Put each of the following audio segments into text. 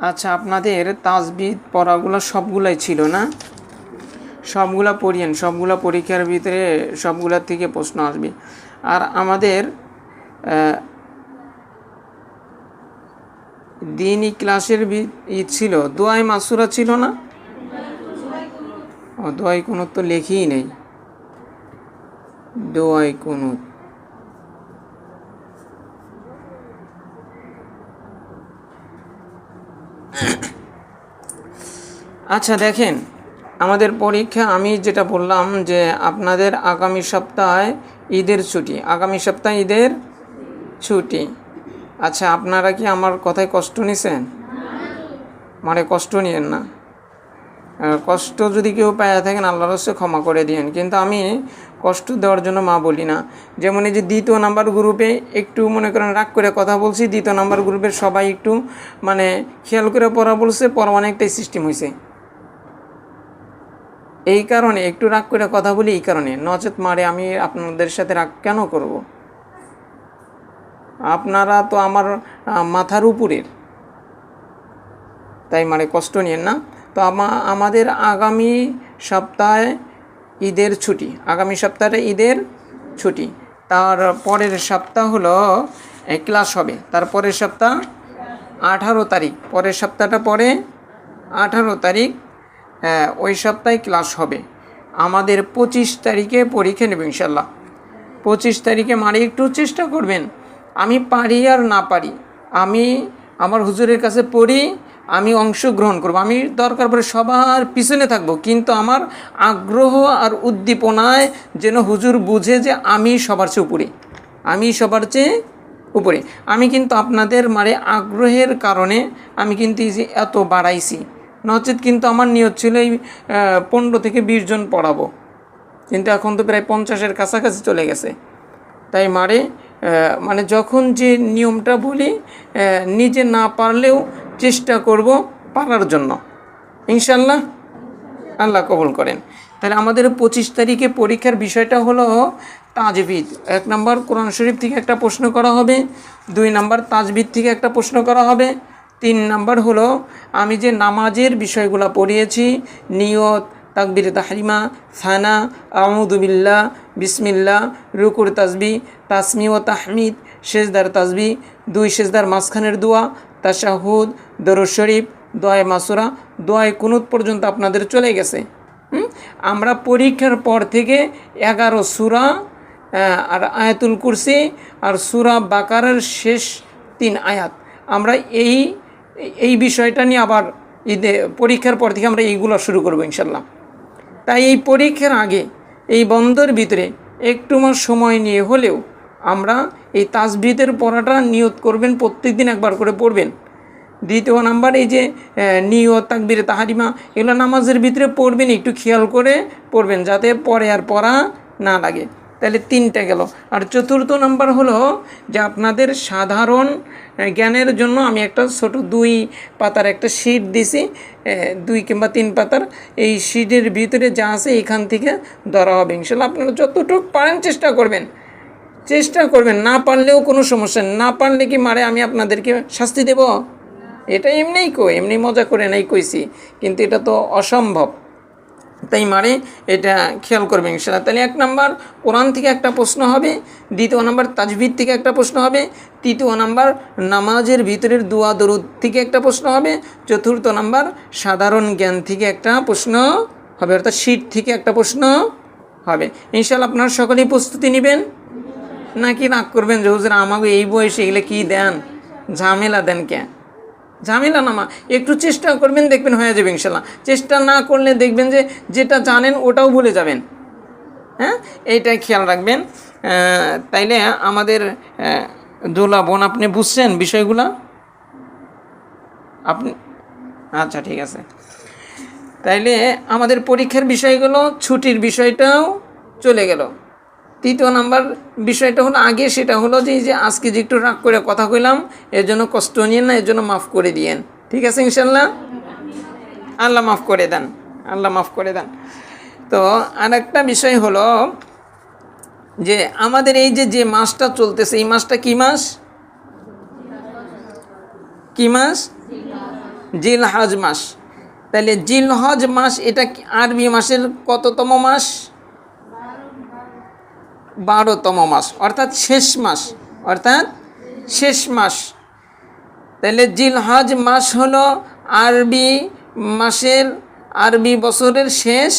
আচ্ছা, আপনাদের তাজবিদ পড়াগুলো সবগুলাই ছিল না? সবগুলা পড়িয়েন, সবগুলা পরীক্ষার ভিতরে সবগুলার থেকে প্রশ্ন আসবে। আর আমাদের দিনই ক্লাসের ছিল, দোয়াই মাসুরা ছিল না? ও, দোয়াই কুনুত তো লেখেই নেই। দোয়াই কুনুত আচ্ছা দেখেন, আমাদের পরীক্ষা আমি যেটা বললাম যে আপনাদের আগামী সপ্তাহে ঈদের ছুটি, আগামী সপ্তাহে ঈদের ছুটি। আচ্ছা, আপনারা কি আমার কথায় কষ্ট নিছেন? মানে কষ্ট নিয়েন না। কষ্ট যদি কেউ পায় থাকেন আল্লাহর রাস্তায় ক্ষমা করে দিয়েন, কিন্তু আমি কষ্ট দেওয়ার জন্য মা বলি না। যেমন এই যে দ্বিতীয় নাম্বার গ্রুপে একটু মনে করেন রাগ করে কথা বলছি, দ্বিতীয় নাম্বার গ্রুপের সবাই একটু মানে খেয়াল করে পড়া বলছে, পড়া অনেকটাই সিস্টেম হয়েছে। এই কারণে একটু রাগ করে কথা বলি, এই কারণে। নচেত মারে আমি আপনাদের সাথে রাগ কেন করব? আপনারা তো আমার মাথার উপরের, তাই মানে কষ্ট নিয়েন না। তো আমাদের আগামী সপ্তাহে ঈদের ছুটি, আগামী সপ্তাহে ঈদের ছুটি। তার পরের সপ্তাহ হলো ক্লাস হবে, তারপরের সপ্তাহ 18 তারিখ, পরের সপ্তাহটা পরে 18 তারিখ, ওই সপ্তাহে ক্লাস হবে। আমাদের 25 তারিখে পরীক্ষা নেব ইনশাল্লাহ। 25 তারিখে মানে একটু চেষ্টা করবেন, আমি পারি আর না পারি, আমি আমার হুজুরের কাছে পড়ি, আমি অংশগ্রহণ করব, আমি দরকার পড়ে সবার পিছনে থাকব, কিন্তু আমার আগ্রহ আর উদ্দীপনায় যেন হুজুর বুঝে যে আমি সবার চেয়ে উপরে, আমি সবার চেয়ে উপরে। আমি কিন্তু আপনাদের মানে আগ্রহের কারণে আমি কিন্তু এই যে এত বাড়াইছি, নচেত কিন্তু আমার নিয়ত ছিল এই 15 থেকে 20 জন পড়াবো, কিন্তু এখন তো প্রায় 50-এর কাছাকাছি চলে গেছে। তাই মানে যখন যে নিয়মটা বলি, নিজে না পারলেও চেষ্টা করব পারার জন্য, ইনশাল্লাহ আল্লাহ কবুল করেন। তাহলে আমাদের 25 তারিখে পরীক্ষার বিষয়টা হলো তাজবিদ। 1 নম্বর কোরআন শরীফ থেকে একটা প্রশ্ন করা হবে, 2 নম্বর তাজবিদ থেকে একটা প্রশ্ন করা হবে, 3 নম্বর হলো আমি যে নামাজের বিষয়গুলো পড়িয়েছি, নিয়ত, তাকবীরে তাহরিমা, সানা, আউযু বিল্লাহ, বিসমিল্লাহ, রুকুর তাসবিহ, তাসমি ও তাহমিদ, সেজদার তাসবিহ, 2 সেজদার মাঝখানের দোয়া, তাশাহুদ, দরুদ শরীফ, দোয়ায়ে মাসুরা, দোয়ায়ে কুনুত পর্যন্ত আপনাদের চলে গেছে। আমরা পরীক্ষার পর থেকে 11 সূরা আর আয়াতুল কুরসি আর সূরা বাকারার শেষ 3 আয়াত, আমরা এই বিষয়টা নিয়ে আবার পরীক্ষার পর থেকে আমরা এইগুলো শুরু করব ইনশাল্লাহ। তাই এই পরীক্ষার আগে এই বন্ধের ভিতরে একটু মাস সময় নিয়ে হলেও আমরা এই তাসবিদের পড়াটা নিয়ত করবেন, প্রত্যেক দিন একবার করে পড়বেন। 2 নাম্বার এই যে নিয়ত, তাকবীরে তাহরিমা, এগুলো নামাজের ভিতরে পড়বেন, একটু খেয়াল করে পড়বেন যাতে পরে আর পড়া না লাগে। তাহলে 3টা গেল। আর 4 নাম্বার হলো যে আপনাদের সাধারণ জ্ঞানের জন্য আমি একটা ছোট 2 পাতার একটা শীট দিছি, 2 কিংবা 3 পাতার। এই শীটের ভিতরে যা আছে এখান থেকে ধরা হবে ইনশাল্লাহ। আপনারা যতটুকু পারেন চেষ্টা করবেন, না পারলেও কোনো সমস্যা নেই। না পারলে কি মারে আমি আপনাদেরকে শাস্তি দেব? এটা এমনি মজা করে নাই কইছি, কিন্তু এটা তো অসম্ভব। তাই মারে এটা খেয়াল করবেন ইনশাআল্লাহ। তাহলে 1 নাম্বার কোরআন থেকে একটা প্রশ্ন হবে, 2 নাম্বার তাজবিদ থেকে একটা প্রশ্ন হবে, 3 নাম্বার নামাজের ভিতরের দোয়া দরুদ থেকে একটা প্রশ্ন হবে, 4 নাম্বার সাধারণ জ্ঞান থেকে একটা প্রশ্ন হবে, অর্থাৎ শীট থেকে একটা প্রশ্ন হবে ইনশাআল্লাহ। আপনারা সকলেই প্রস্তুতি নেবেন নাকি রাগ করবেন যে হুজুর আমাকে এই বয়সে এগুলো কী দেন, ঝামেলা দেন? কে ঝামেলা না মা, একটু চেষ্টা করবেন, দেখবেন হয়ে যাবে ইনশাল্লাহ। চেষ্টা না করলে দেখবেন যে যেটা জানেন ওটাও ভুলে যাবেন। হ্যাঁ, এইটাই খেয়াল রাখবেন। তাইলে আমাদের দোলা বোন, আপনি বুঝছেন বিষয়গুলো? আপনি আচ্ছা ঠিক আছে। তাইলে আমাদের পরীক্ষার বিষয়গুলো, ছুটির বিষয়টাও চলে গেল। 3 নাম্বার বিষয়টা হলো আগে, সেটা হলো যে আজকে যে একটু রাগ করে কথা কইলাম, এর জন্য কষ্ট নিয়েন না, এর জন্য মাফ করে দিয়েন, ঠিক আছে ইনশাল্লাহ? আল্লাহ মাফ করে দেন, আল্লাহ মাফ করে দেন। তো আর একটা বিষয় হলো যে আমাদের এই যে মাসটা চলতেছে, এই মাসটা কি মাস? জিলহজ মাস। তাহলে জিলহজ মাস এটা আরবি মাসের কততম মাস? 12তম মাস, অর্থাৎ শেষ মাস, অর্থাৎ শেষ মাস। তাহলে জিলহজ মাস হলো আরবি বছরের শেষ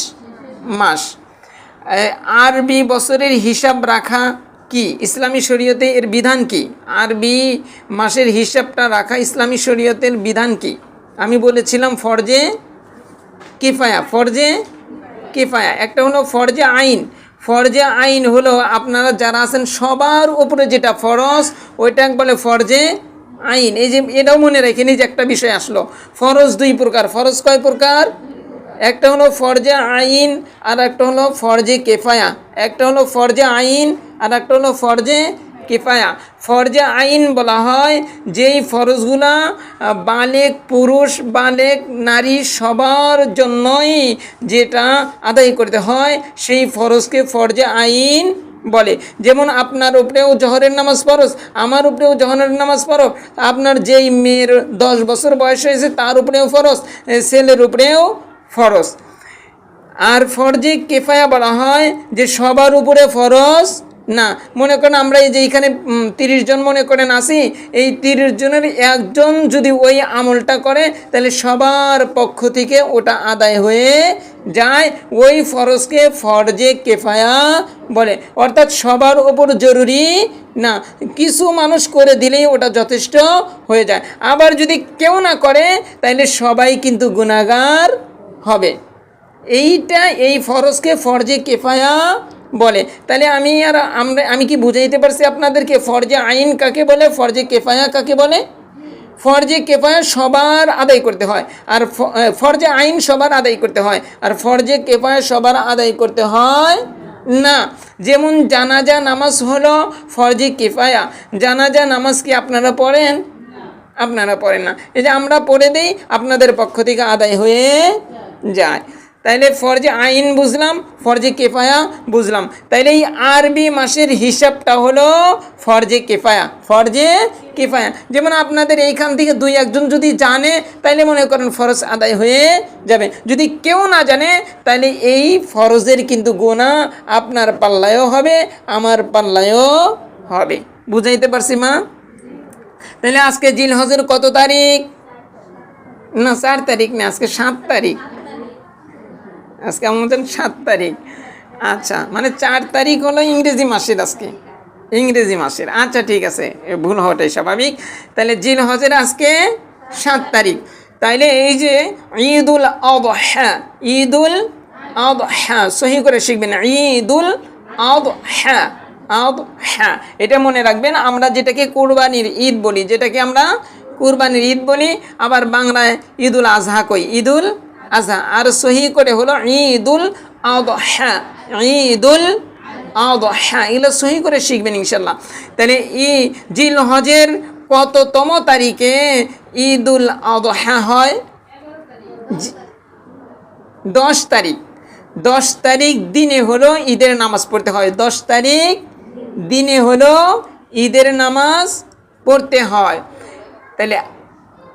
মাস। আরবি বছরের হিসাব রাখা কি ইসলামী শরীয়তে এর বিধান কি? আরবি মাসের হিসাবটা রাখা ইসলামী শরীয়তের বিধান কি? আমি বলেছিলাম ফরজে কিফায়া। একটা হলো ফরজে আইন। ফরজে আইন হলো আপনারা যারা আছেন সবার উপরে যেটা ফরজ ওইটা বলে ফরজে আইন। এই যে এটাও মনে রাখেন, এই যে একটা বিষয় আসলো, ফরজ 2 প্রকার। ফরজ কয় প্রকার? একটা হলো ফরজে আইন আর একটা হলো ফরজে কেফায়া। একটা হলো ফরজে আইন আর একটা হলো ফরজে কিফায়া। ফরজে আইন বলা হয় যেই ফরজগুলা বালেগ পুরুষ বালেগ নারী সবার জন্যই যেটা আদায় করতে হয় সেই ফরজকে ফরজে আইন বলে। যেমন আপনার উপরেও জোহরের নামাজ ফরজ, আমার উপরেও জোহরের নামাজ ফরজ, আপনার যেই মেয়ের 10 বছর বয়স হয়েছে তার উপরেও ফরজ, ছেলের উপরেও ফরজ। আর ফরজে কিফায়া বলা হয় যে সবার উপরে ফরজ না। মনে করেন আমরা এই যে এখানে 30 জন মনে করেন আসি, এই 30 জনের একজন যদি ওই আমলটা করে তাহলে সবার পক্ষ থেকে ওটা আদায় হয়ে যায়। ওই ফরজকে ফরজে কিফায়া বলে, অর্থাৎ সবার ওপর জরুরি না, কিছু মানুষ করে দিলেই ওটা যথেষ্ট হয়ে যায়। আবার যদি কেউ না করে তাহলে সবাই কিন্তু গুনাহগার হবে। এই ফরজকে ফরজে কিফায়া বলে। তাহলে আমি কি বুঝাইতে পারছি আপনাদেরকে ফরজে আইন কাকে বলে, ফরজে কিফায়া কাকে বলে? ফরজে কিফায়া সবার আদায় করতে হয়, আর ফরজে আইন সবার আদায় করতে হয়, আর ফরজে কিফায়া সবার আদায় করতে হয় না। যেমন জানাজা নামাজ হলো ফরজে কিফায়া। জানাজা নামাজ কি আপনারা পড়েন? আপনারা পড়েন না, এই যে আমরা পড়ে দেই, আপনাদের পক্ষ থেকে আদায় হয়ে যায়। তাইলে ফরজে আইন বুঝলাম, ফরজে কিফায়া বুঝলাম। তাইলে এই আরবি মাসের হিসাবটা হলো ফরজে কিফায়া। যেমন আপনাদের এইখান থেকে 2-1 যদি জানে তাইলে মনে করেন ফরজ আদায় হয়ে যাবে। যদি কেউ না জানে তাইলে এই ফরজের কিন্তু গুনাহ আপনার পাল্লায়ও হবে, আমার পাল্লায়ও হবে। বুঝাইতে পারছি মা? তাহলে আজকে জিলহজের কত তারিখ? না 4 তারিখ না, আজকে 7 তারিখ। আজকে আমাদের 7 তারিখ। আচ্ছা, মানে 4 তারিখ হলো ইংরেজি মাসের, আজকে ইংরেজি মাসের। আচ্ছা ঠিক আছে, ভুল হওয়াটাই স্বাভাবিক। তাহলে জিলহজের আজকে 7 তারিখ। তাইলে এই যে ঈদুল আদহা সহি করে শিখবেন, ঈদুল আদহা। এটা মনে রাখবেন, আমরা যেটাকে কুরবানির ঈদ বলি, আবার বাংলায় ঈদুল আজহা কই, ঈদুল আজহা। আর সহি করে হলো ঈদুল আদহা, এগুলো সহি করে শিখবেন ইনশাল্লাহ। তাহলে জিলহজের কততম তারিখে ঈদুল আদহা হয়? 10 তারিখ। 10 তারিখ দিনে হলো ঈদের নামাজ পড়তে হয়। 10 তারিখ দিনে হলো ঈদের নামাজ পড়তে হয়।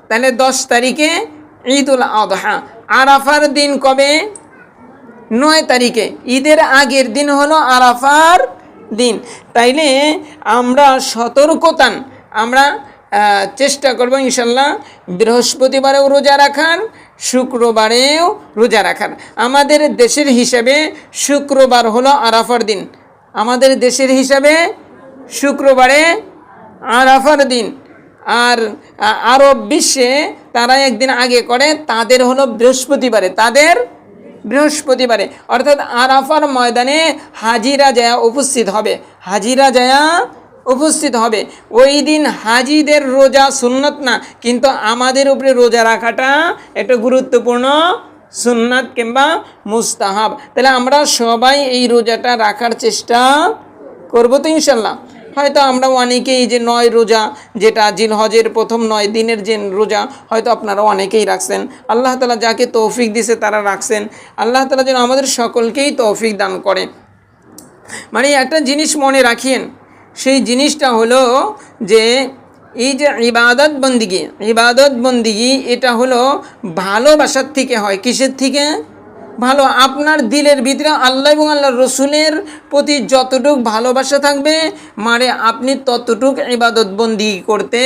তাহলে 10 তারিখে ঈদুল আদহা। আরাফার দিন কবে? 9 তারিখে। ঈদের আগের দিন হলো আরাফার দিন। তাইলে আমরা আমরা চেষ্টা করব ইনশাল্লাহ বৃহস্পতিবারেও রোজা রাখার, শুক্রবারেও রোজা রাখার। আমাদের দেশের হিসাবে শুক্রবার হলো আরাফার দিন। আমাদের দেশের হিসাবে শুক্রবারে আরাফার দিন। আর আরব বিশ্বে তারা একদিন আগে করে, তাদের হলো বৃহস্পতিবারে, অর্থাৎ আরাফার ময়দানে হাজিরা যায়া উপস্থিত হবে। ওই দিন হাজিদের রোজা সুন্নত না, কিন্তু আমাদের উপরে রোজা রাখাটা একটা গুরুত্বপূর্ণ সুন্নাত কিংবা মুস্তাহাব। তাহলে আমরা সবাই এই রোজাটা রাখার চেষ্টা করব তো ইনশাল্লাহ। হয়তো আমরা অনেকেই যে 9 রোজা, যেটা জিলহজের প্রথম 9 দিনের যে রোজা, হয়তো আপনারা অনেকেই রাখছেন। আল্লাহ তাআলা যাকে তৌফিক দিয়েছে তারা রাখছেন। আল্লাহ তাআলা যেন আমাদের সকলকেই তৌফিক দান করে। মানে একটা জিনিস মনে রাখেন, সেই জিনিসটা হলো যে এই যে ইবাদত বন্দিগি এটা হলো ভালোবাসার থেকে হয়। কিসের থেকে? ভালো। আপনার দিলের ভিতরে আল্লাহ এবং আল্লাহর রসুলের প্রতি যতটুক ভালোবাসা থাকবে মানে আপনি ততটুক ইবাদত বন্দিগি করতে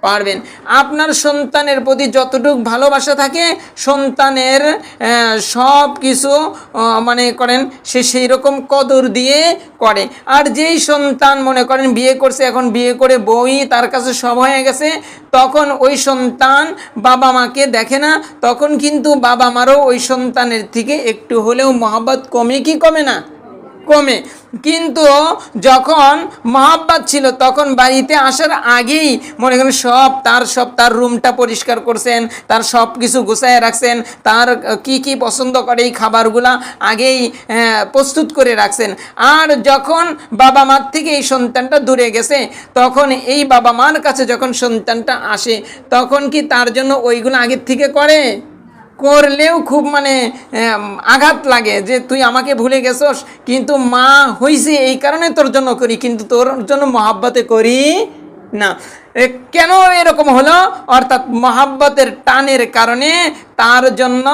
পারবেন। আপনার সন্তানের প্রতি যতটুকু ভালোবাসা থাকে সন্তানের সব কিছু মনে করেন সে সেই রকম কদর দিয়ে করে। আর যেই সন্তান মনে করেন বিয়ে করছে, এখন বিয়ে করে বই তার কাছে সব হয়ে গেছে, তখন ওই সন্তান বাবা মাকে দেখে না, তখন কিন্তু বাবা মারও ওই সন্তানের থেকে একটু হলেও মহব্বত কমে কি কমে না? কমে। কিন্তু যখন মহব্বত ছিল তখন বাড়িতে আসার আগেই মনে করেন তার রুমটা পরিষ্কার করছেন, তার সব কিছু গুছায় রাখছেন, তার কি কি পছন্দ করে এই খাবারগুলা আগেই প্রস্তুত করে রাখছেন। আর যখন বাবা মার থেকে এই সন্তানটা দূরে গেছে তখন এই বাবা মার কাছে যখন সন্তানটা আসে তখন কি তার জন্য ওইগুলো আগের থেকে করলেও খুব মানে আঘাত লাগে যে তুই আমাকে ভুলে গেছস, কিন্তু মা হইছে এই কারণে তোর জন্য করি, কিন্তু তোর জন্য মহাব্বতে করি না। কেন এরকম হলো? অর্থাৎ মহাব্বতের টানের কারণে তার জন্য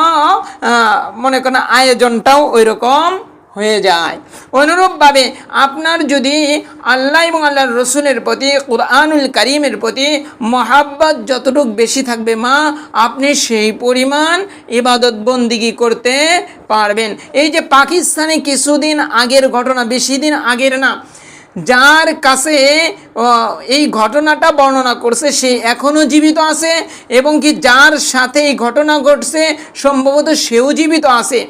মনে করেন আয়োজনটাও ওই রকম হয়ে যায়। অনুরূপভাবে আপনার যদি আল্লাহ এবং আল্লাহর রসুলের প্রতি, কুরআনুল কারীমের প্রতি মহাব্বত যতটুকু বেশি থাকবে মা, আপনি সেই পরিমাণ ইবাদত বন্দিগি করতে পারবেন। এই যে পাকিস্তানে কিছুদিন আগের ঘটনা, বেশি দিন আগের না, যার কাছে এই ঘটনাটা বর্ণনা করছে সে এখনও জীবিত আছে, এবং কি যার সাথে এই ঘটনা ঘটছে সম্ভবত সেও জীবিত আছে।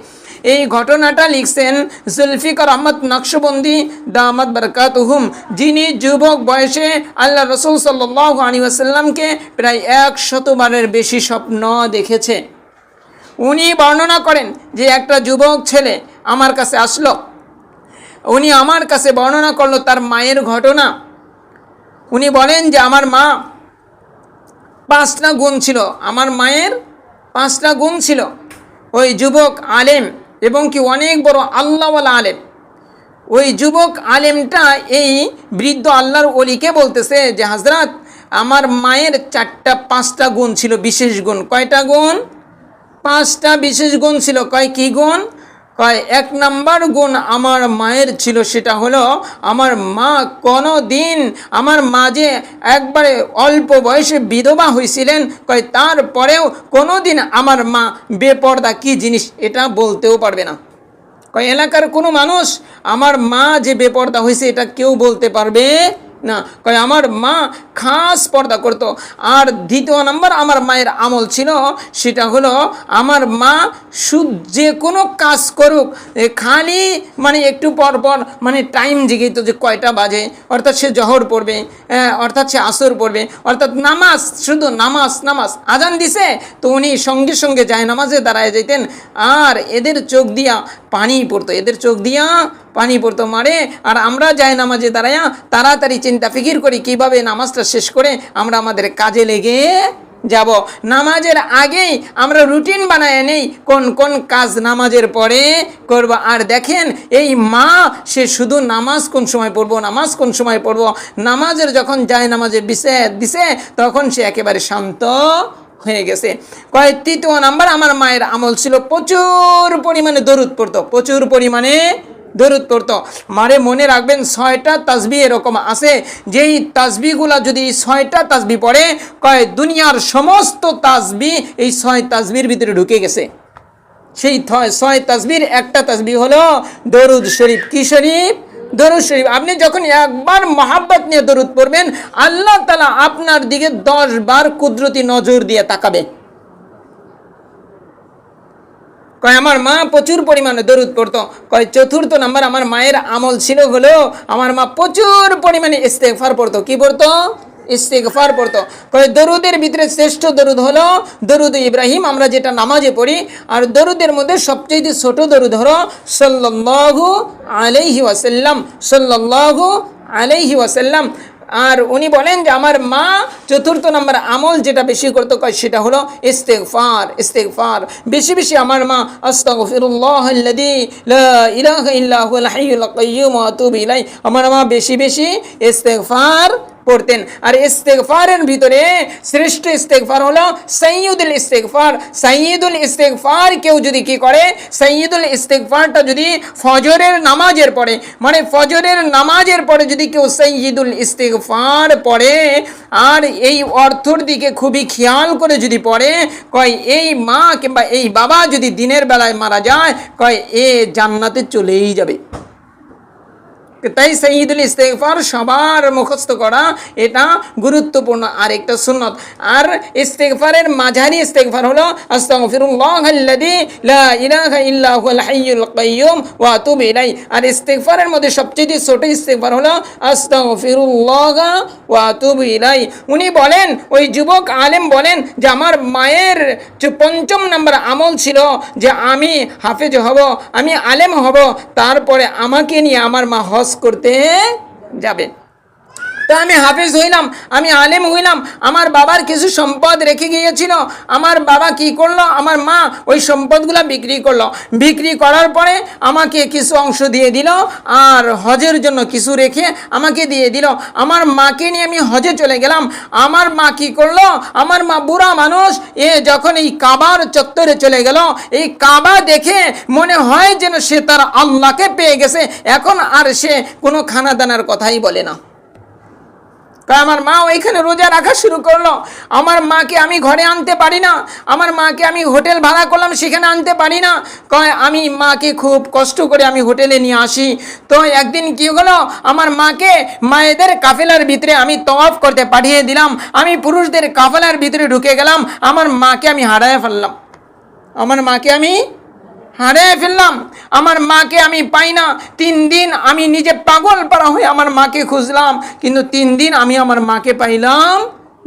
এই ঘটনাটা লিখছেন জুলফিকার আহমদ নকশবন্দি দামাত বরকাতুহুম, যিনি যুবক বয়সে আল্লাহ রসুল সাল্লাল্লাহু আলাইহি ওয়াসাল্লামকে প্রায় 100 বারের বেশি স্বপ্ন দেখেছে। উনি বর্ণনা করেন যে একটা যুবক ছেলে আমার কাছে আসলো, উনি আমার কাছে বর্ণনা করলো তার মায়ের ঘটনা। উনি বলেন যে আমার মা 5টা গুণ ছিল, আমার মায়ের 5টা গুণ ছিল। ওই যুবক আলেম এবং কি অনেক বড় আল্লাহওয়ালা আলেম। ওই যুবক আলেমটা এই বৃদ্ধ আল্লাহর ওলিকে বলতেছে যে হযরত আমার মায়ের 5টা গুণ ছিল, বিশেষ গুণ। কয়টা গুণ? 5টা বিশেষ গুণ ছিল। কয় কি গুণ? কয় 1 নাম্বার গুণ আমার মায়ের ছিল, সেটা হলো আমার মা কোনো দিন, আমার মা যে একবারে অল্প বয়সে বিধবা হয়েছিলেন, কয় তারপরেও কোনো দিন আমার মা বেপর্দা কি জিনিস এটা বলতেও পারবে না। কয় এলাকার কোনো মানুষ আমার মা যে বেপর্দা হয়েছে এটা কেউ বলতে পারবে না। কয় আমার মা খাস পর্দা করতো। আর দ্বিতীয় নাম্বার আমার মায়ের আমল ছিল, সেটা হলো আমার মা যে কোনো কাজ করুক খালি মানে একটু পর পর মানে টাইম জিগিত যে কয়টা বাজে, অর্থাৎ সে জহর পড়বে, অর্থাৎ সে আসর পড়বে, অর্থাৎ নামাজ, শুধু নামাজ আজান দিছে তো উনি সঙ্গে সঙ্গে যায় নামাজে দাঁড়ায় যেতেন। আর এদের চোখ দিয়া পানি পড়তো, পানি পড়তো মারে। আর আমরা যাই নামাজে দাঁড়ায়া তাড়াতাড়ি চিন্তা ফিকির করি কিভাবে নামাজটা শেষ করে আমরা আমাদের কাজে লেগে যাব। নামাজের আগেই আমরা রুটিন বানায় নেই কোন কোন কাজ নামাজের পরে করব। আর দেখেন এই মা সে শুধু নামাজ কোন সময় পড়বো, নামাজের যখন যায় নামাজে দিছে তখন সে একেবারে শান্ত হয়ে গেছে। তৃতীয় নাম্বার আমার মায়ের আমল ছিল প্রচুর পরিমাণে দরুদ পড়তো। মারে মনে রাখবেন 6টা তাসবিহ এরকম আছে যেই তাসবিহগুলা যদি 6টা তাসবিহ পড়ে কয় দুনিয়ার সমস্ত তাসবিহ এই 6 তাসবিহর ভিতরে ঢুকে গেছে। সেই 6 তাসবিহর একটা তাসবিহ হলো দরুদ শরীফ। কি শরীফ? দরুদ শরীফ। আপনি যখন একবার মহাব্বত নিয়ে দরুদ পড়বেন আল্লাহ তাআলা আপনার দিকে 10 বার কুদরতি নজর দিয়ে তাকাবে। কয় আমার মা প্রচুর পরিমাণে দরুদ পড়তো। কয় চতুর্থ নাম্বার আমার মায়ের আমল ছিল হলো আমার মা প্রচুর পরিমাণে ইস্তেগফার পড়তো। কি পড়তো? ইস্তেগফার পড়তো। কয় দরুদের ভিতরে শ্রেষ্ঠ দরুদ হলো দরুদ ইব্রাহিম, আমরা যেটা নামাজে পড়ি। আর দরুদের মধ্যে সবচেয়ে ছোট দরুদ হলো সাল্লাল্লাহু আলাইহি ওয়াসাল্লাম। আর উনি বলেন যে আমার মা চতুর্থ নম্বর আমল যেটা বেশি করতে কয় সেটা হলো ইস্তেগফার। বেশি আমার মা আস্তাগফিরুল্লাহাল্লাযী লা ইলাহা ইল্লা হুয়াল হাইয়ুল কাইয়্যুম ওয়া আতুবু ইলাইহি, আমার মা বেশি ইস্তেগফার পড়তেন। আর ইস্তেগফারের ভিতরে শ্রেষ্ঠ ইস্তেগফার হলো সাইয়্যিদুল ইস্তেগফার। সাইয়্যিদুল ইস্তেগফার কেউ যদি কি করে, সাইয়্যিদুল ইস্তেগফারটা যদি ফজরের নামাজের পরে, মানে ফজরের নামাজের পরে যদি কেউ সাইয়্যিদুল ইস্তেগফার পড়ে আর এই অর্থর দিকে খুবই খেয়াল করে যদি পড়ে, কয় এই মা কিংবা এই বাবা যদি দিনের বেলায় মারা যায়, কয় এ জান্নাতে চলেই যাবে। তাই সাইয়্যিদুল ইস্তেগফার সবার মুখস্থ করা এটা গুরুত্বপূর্ণ আরেকটা সুন্নত। আর ইস্তেগফারের মাঝারি ইস্তেগফার হলো আস্তাগফিরুল্লাহাল্লাযী লা ইলাহা ইল্লা হুয়াল হাইয়ুল কাইয়্যুম ওয়া আতুবু ইলাইহি। আর ইস্তেগফারের মধ্যে সবচেয়ে ছোট ইস্তেগফার হলো আস্তাগফিরুল্লাহ ওয়া আতুবু ইলাইহি। উনি বলেন, ওই যুবক আলেম বলেন যে আমার মায়ের যে ৫ম নম্বর আমল ছিল যে আমি হাফেজ হব, আমি আলেম হব, তারপরে আমাকে নিয়ে আমার মা হজ করতে যাবে। তো আমি হাফেজ হইলাম, আমি আলেম হইলাম, আমার বাবার কিছু সম্পদ রেখে গিয়েছিল, আমার বাবা কি করলো, আমার মা ওই সম্পদগুলো বিক্রি করলো, বিক্রি করার পরে আমাকে কিছু অংশ দিয়ে দিল আর হজের জন্য কিছু রেখে আমাকে দিয়ে দিল। আমার মাকে নিয়ে আমি হজে চলে গেলাম। আমার মা কি করলো, আমার মা বুড়া মানুষ, এ যখন এই কাবার চত্বরে চলে গেল, এই কাবা দেখে মনে হয় যেন সে তার আল্লাহকে পেয়ে গেছে, এখন আর সে কোনো খানা দানার কথাই বলে না। আমার মা ওইখানে রোজা রাখা শুরু করলো। আমার মাকে আমি ঘরে আনতে পারি না, আমার মাকে আমি হোটেল ভাড়া করলাম, সেখানে আনতে পারি না। কয় আমি মাকে খুব কষ্ট করে আমি হোটেলে নিয়ে আসি। তো একদিন কি হলো, আমার মাকে মায়েদের কাফেলার ভিতরে আমি তওয়াফ করতে পাঠিয়ে দিলাম, আমি পুরুষদের কাফেলার ভিতরে ঢুকে গেলাম, আমার মাকে আমি হারায় ফেললাম, আমার মাকে আমি হারিয়ে ফেললাম, আমার মাকে আমি পাই না। 3 দিন আমি নিজে পাগল পারা হয়ে আমার মাকে খুঁজলাম, কিন্তু 3 দিন আমি আমার মাকে পাইলাম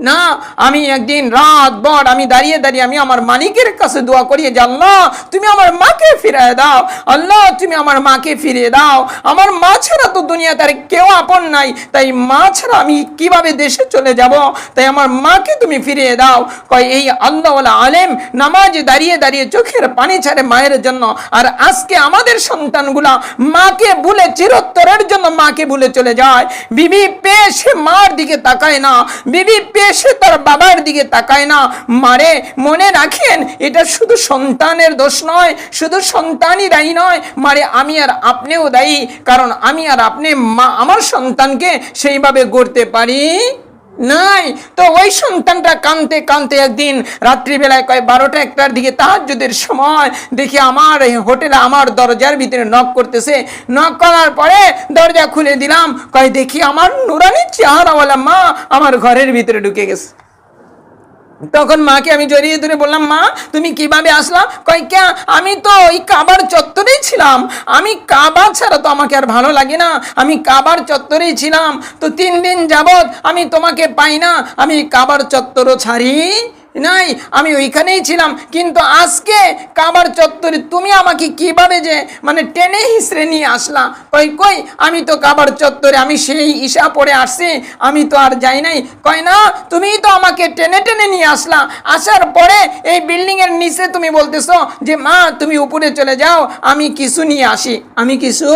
না। আমি একদিন রাত ভর আমি দাঁড়িয়ে দাঁড়িয়ে আমি আমার মালিকের কাছে দোয়া করি যে আল্লাহ তুমি আমার মাকে ফিরিয়ে দাও, আল্লাহ তুমি আমার মাকে ফিরিয়ে দাও, আমার মা ছাড়া তো দুনিয়াতে আর কেউ আপন নাই, তাই মা ছাড়া আমি কিভাবে দেশে চলে যাব, তাই আমার মাকে তুমি ফিরিয়ে দাও। কয় এই আল্লাহওয়ালা আলেম নামাজে দাঁড়িয়ে দাঁড়িয়ে চোখের পানি ছাড়ে মায়ের জন্য, আর আজকে আমাদের সন্তানগুলা মাকে ভুলে চিরোত্তরের জন্য মাকে ভুলে চলে যায়। বিবি পেয়ে সে মার দিকে তাকায় না, বিবি পেয়ে সে তার বাবার দিকে তাকায় না। মারে মনে রাখেন, এটা শুধু সন্তানের দোষ নয়, শুধু সন্তানই দায়ী নয়, মারে আমি আর আপনিও দায়ী, কারণ আমি আর আপনি মা আমার সন্তানকে সেইভাবে গড়তে পারি নাই। তো ওই সন্তানটা কাঁদতে কাঁদতে একদিন রাত্রিবেলায় কয় 12টা 1টার দিকে তাহাজ্জুদের সময় দেখি আমার হোটেলে আমার দরজার ভিতরে নক করতেছে। নক করার পরে দরজা খুলে দিলাম, কয় দেখি আমার নুরানি চেহারাওয়ালা মা আমার ঘরের ভিতরে ঢুকে গেছে। তখন মাকে আমি জড়িয়ে ধরে বললাম, মা তুমি কিভাবে আসলা? কয় কে, আমি তো ওই কাবার চত্বরেই ছিলাম, আমি কাবা ছাড়া তো আমাকে আর ভালো লাগে না, আমি কাবার চত্বরেই ছিলাম, তো 3 দিন যাবত আমি তোমাকে পাই না, আমি কাবার চত্বরও ছাড়ি নাই, আমি ওইখানেই ছিলাম, কিন্তু আজকে কাবার চত্বরে তুমি আমাকে কিভাবে যে মানে টেনে হিসড়ে নিয়ে আসলা? কই কই আমি তো কাবার চত্বরে আমি সেই ঈশা পড়ে আসছি, আমি তো আর যাই নাই। কয় না, তুমি তো আমাকে টেনে টেনে নিয়ে আসলা, আসার পরে এই বিল্ডিংয়ের নিচে তুমি বলতেছো যে মা তুমি উপরে চলে যাও, আমি কিছু নিয়ে আসি, আমি কিছু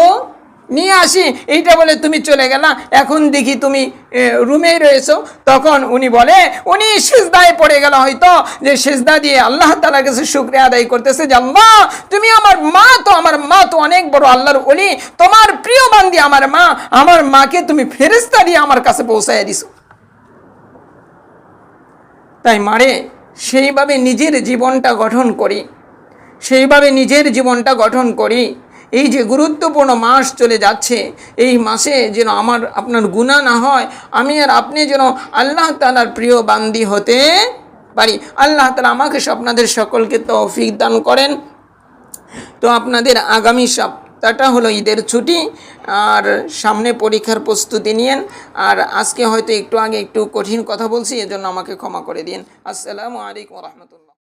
নিয়ে আসি, এইটা বলে তুমি চলে গেলা, এখন দেখি তুমি রুমেই রয়েছো। তখন উনি বলে, উনি সিজদায় পড়ে গেল, হয়তো যে সিজদা দিয়ে আল্লাহ তাআলার কাছে শুকরিয়া আদায় করতেছে যে আল্লাহ তুমি আমার মা তো অনেক বড় আল্লাহর ওলি, তোমার প্রিয় বান্দি আমার মাকে তুমি ফেরেশতা দিয়ে আমার কাছে পৌঁছায় দিছো। তাই মারে সেইভাবে নিজের জীবনটা গঠন করি, সেইভাবে নিজের জীবনটা গঠন করি। এই যে গুরুত্বপূর্ণ মাস চলে যাচ্ছে, এই মাসে যেন আপনার গুনাহ না হয়, আমি আর আপনি যেন আল্লাহ তাআলার প্রিয় বান্দি হতে পারি। আল্লাহ তাআলা আমাকে আপনাদের সকলকে তৌফিক দান করেন। তো আপনাদের আগামী সপ্তাহটা হলো ঈদের ছুটি, আর সামনে পরীক্ষার প্রস্তুতি নিয়েন। আর আজকে হয়তো একটু আগে একটু কঠিন কথা বলছি, এজন্য আমাকে ক্ষমা করে দিন। আসসালামু আলাইকুম ওয়া রাহমাতুল্লাহ।